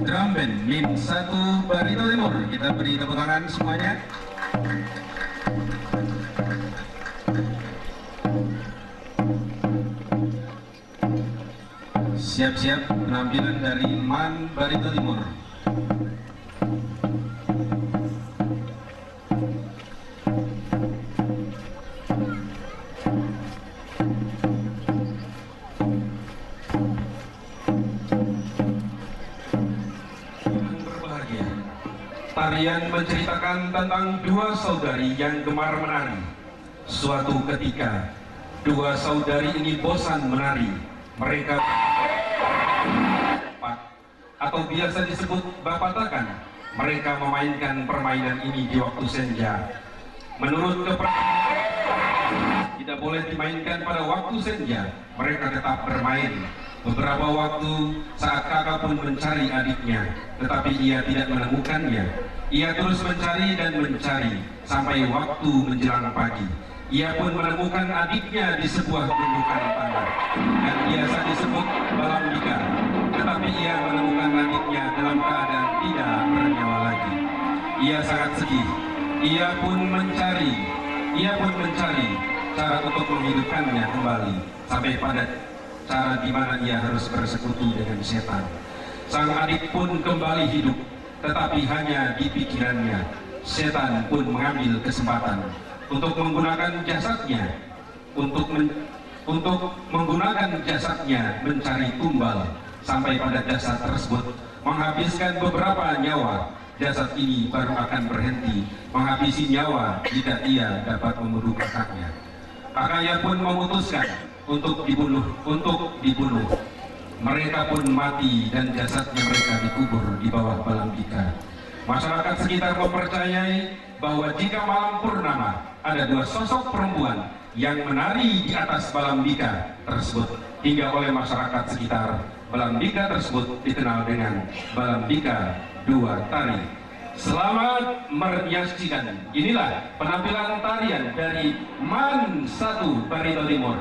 drum band Min 1 Barito Timur. Kita beri tepuk tangan semuanya. Siap-siap penampilan dari Man Barito Timur. Tarian menceritakan tentang dua saudari yang gemar menari. Suatu ketika, dua saudari ini bosan menari. Mereka atau biasa disebut bapatakan. Mereka memainkan permainan ini di waktu senja. Menurut tidak boleh dimainkan pada waktu senja. Mereka tetap bermain. Beberapa waktu saat kakak pun mencari adiknya, tetapi ia tidak menemukannya. Ia terus mencari dan mencari sampai waktu menjelang pagi. Ia pun menemukan adiknya di sebuah gundukan tanah yang biasa disebut Balambika. Tetapi ia menemukan adiknya dalam keadaan tidak bernyawa lagi. Ia sangat sedih. Ia pun mencari cara untuk menghidupkannya kembali sampai pada cara di mana ia harus bersekutu dengan setan. Sang adik pun kembali hidup, tetapi hanya di pikirannya. Setan pun mengambil kesempatan untuk menggunakan jasadnya mencari tumbal sampai pada jasad tersebut, menghabiskan beberapa nyawa. Jasad ini baru akan berhenti menghabisi nyawa jika ia dapat membunuh kakaknya. Kakaknya pun memutuskan untuk dibunuh. Mereka pun mati dan jasadnya mereka dikubur di bawah Balambika. Masyarakat sekitar mempercayai bahwa jika malam purnama ada dua sosok perempuan yang menari di atas Balambika tersebut, hingga oleh masyarakat sekitar Balambika tersebut dikenal dengan Balambika Dua Tari. Selamat menyaksikan. Inilah penampilan tarian dari Man 1 Barito Timur.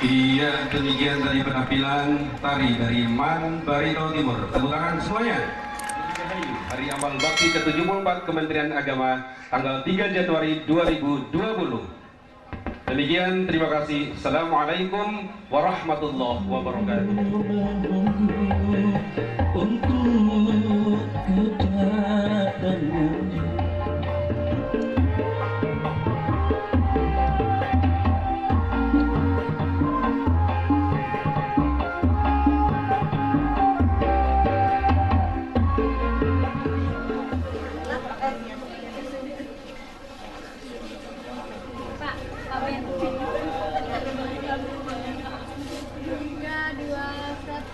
Iya, demikian tadi penampilan tari dari Man Barito Timur. Tepuk tangan semuanya. Hari Amal Bakti ke-74 Kementerian Agama tanggal 3 Januari 2020. Demikian, terima kasih. Assalamualaikum warahmatullahi wabarakatuh. Pak, amin. 3, 2, 1.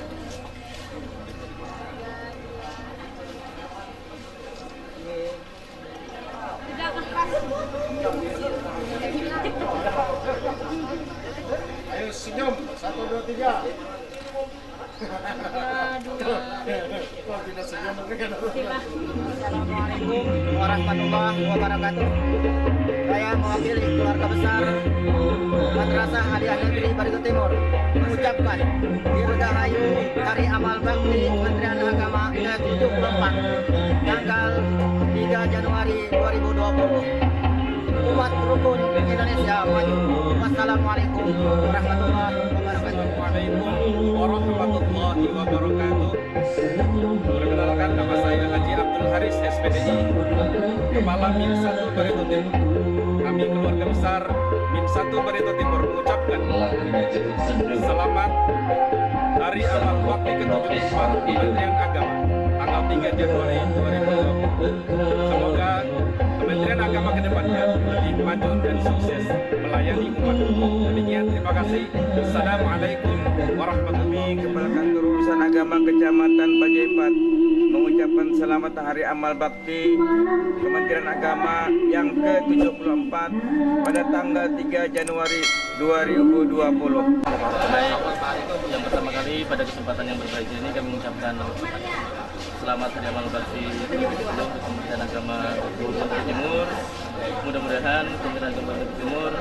Ayo senyum, 1, 2, 3. Assalamualaikum warahmatullahi wabarakatuh. Saya mewakili keluarga besar Madrasah Aliyah Negeri Barito Timur mengucapkan Dirgahayu Hari Amal Bakti Kementerian Agama ke-74 tanggal 3 Januari 2020. Umat rukun Indonesia maju. Wassalamualaikum warahmatullahi wabarakatuh. Waalaikumsalam warahmatullahi wabarakatuh. Perkenalkan, nama saya Haji Abdul Haris SPDI, Kepala Min 1 Barito Timur. Kami keluarga besar Min 1 Barito Timur mengucapkan selamat Hari Amal Bakti ke-74 Kementerian Agama tanggal 3 Januari 2020. Semoga Kementerian Agama ke depannya lebih maju dan sukses melayani umat. Demikian, terima kasih. Assalamualaikum warahmatullahi wabarakatuh. Kepala Kantor Urusan Agama Kecamatan Pajaipat mengucapkan selamat Hari Amal Bakti Kementerian Agama yang ke-74 pada tanggal 3 Januari 2020. Baik, yang pertama kali pada kesempatan yang berbahagia ini kami mengucapkan selamat Hari Amal Bakti untuk Kementerian Agama Barito Timur. Mudah-mudahan Kementerian Agama Barito Timur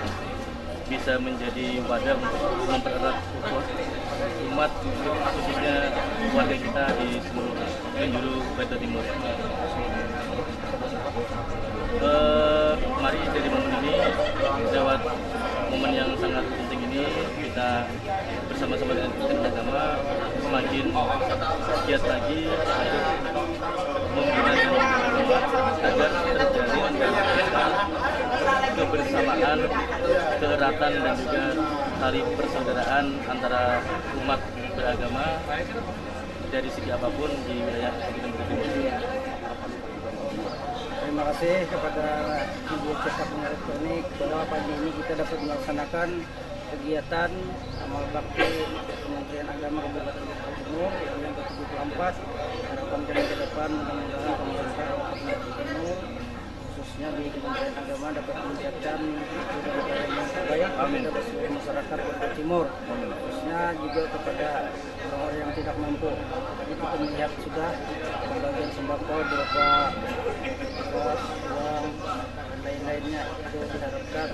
bisa menjadi wadah untuk mempererat ukhuwah umat, khususnya warga kita di seluruh penjuru Barito Timur. Mari dari momen ini, lewat momen yang sangat penting ini, kita bersama-sama dengan Kementerian Agama semakin giat lagi menggunakan agar terjalin kebersamaan, keeratan dan juga tali persaudaraan antara umat beragama dari segi apapun di wilayah Kabupaten Barito Timur. Terima kasih kepada Ibu Cetak Elektronik bahwa pagi ini kita dapat melaksanakan kegiatan amal bakti Kementerian Agama Kabupaten Barito Timur yang ke-74. Harapan kami ke depan mudah-mudahan pemerintah Kabupaten Timur khususnya di Kementerian Agama dapat meningkatkan budaya yang terbaik kepada seluruh masyarakat Barito Timur, khususnya juga kepada orang-orang yang tidak mampu. Jadi kita melihat sudah pembagian sembako berupa beras, uang, dan lain-lainnya. Itu diharapkan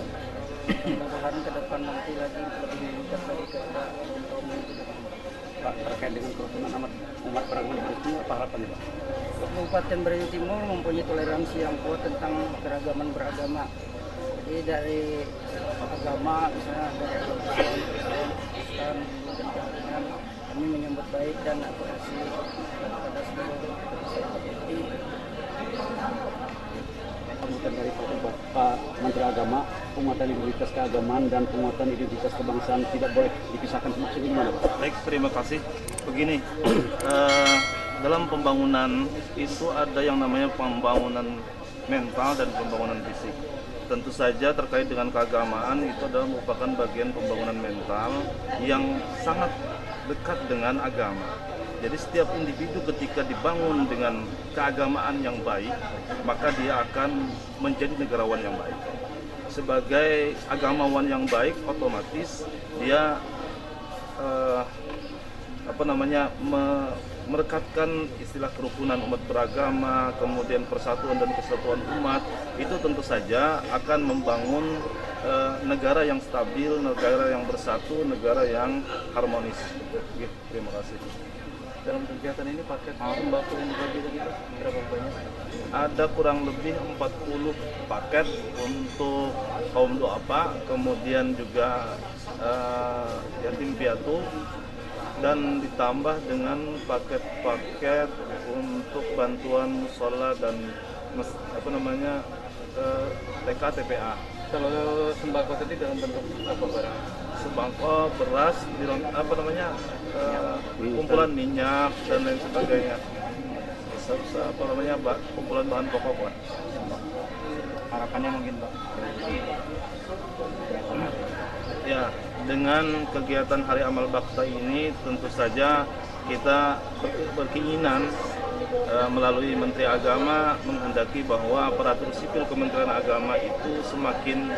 mudah-mudahan ke depan nanti lagi lebih meningkat lagi kepada kaum yang tidak mampu. Pak, terkait dengan kerukunan umat beragama di Barito Timur, apa harapannya Pak? Kabupaten Barito Timur mempunyai toleransi yang kuat tentang keragaman beragama. Jadi dari agama, misalnya dari agama Islam, Kristen, dan kami menyambut baik dan apresiasi kepada seluruh Kemudian dari Pak Menteri Agama, penguatan identitas keagamaan dan penguatan identitas kebangsaan tidak boleh dipisahkan. Maksudnya gimana Pak? Baik, terima kasih. Begini, dalam pembangunan itu ada yang namanya pembangunan mental dan pembangunan fisik. Tentu saja terkait dengan keagamaan itu adalah merupakan bagian pembangunan mental yang sangat dekat dengan agama. Jadi setiap individu ketika dibangun dengan keagamaan yang baik, maka dia akan menjadi negarawan yang baik. Sebagai agamawan yang baik, otomatis dia merekatkan istilah kerukunan umat beragama, kemudian persatuan dan kesatuan umat. Itu tentu saja akan membangun negara yang stabil, negara yang bersatu, negara yang harmonis. Gitu, terima kasih. Dalam kegiatan ini paket sembako yang dibagi tadi berapa banyak? Ada kurang lebih 40 paket untuk kaum duafa, kemudian juga yatim piatu, dan ditambah dengan paket-paket untuk bantuan musola dan TK TPA. Kalau sembako tadi dalam bentuk apa barang? Sembako, beras, kumpulan minyak dan lain sebagainya. Kumpulan bahan pokok lah. Harapannya mungkin Pak? Ya, dengan kegiatan Hari Amal Bakti ini tentu saja kita berkeinginan melalui Menteri Agama menghendaki bahwa aparatur sipil Kementerian Agama itu semakin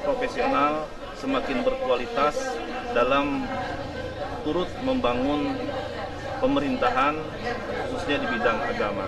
profesional, semakin berkualitas dalam turut membangun pemerintahan khususnya di bidang agama.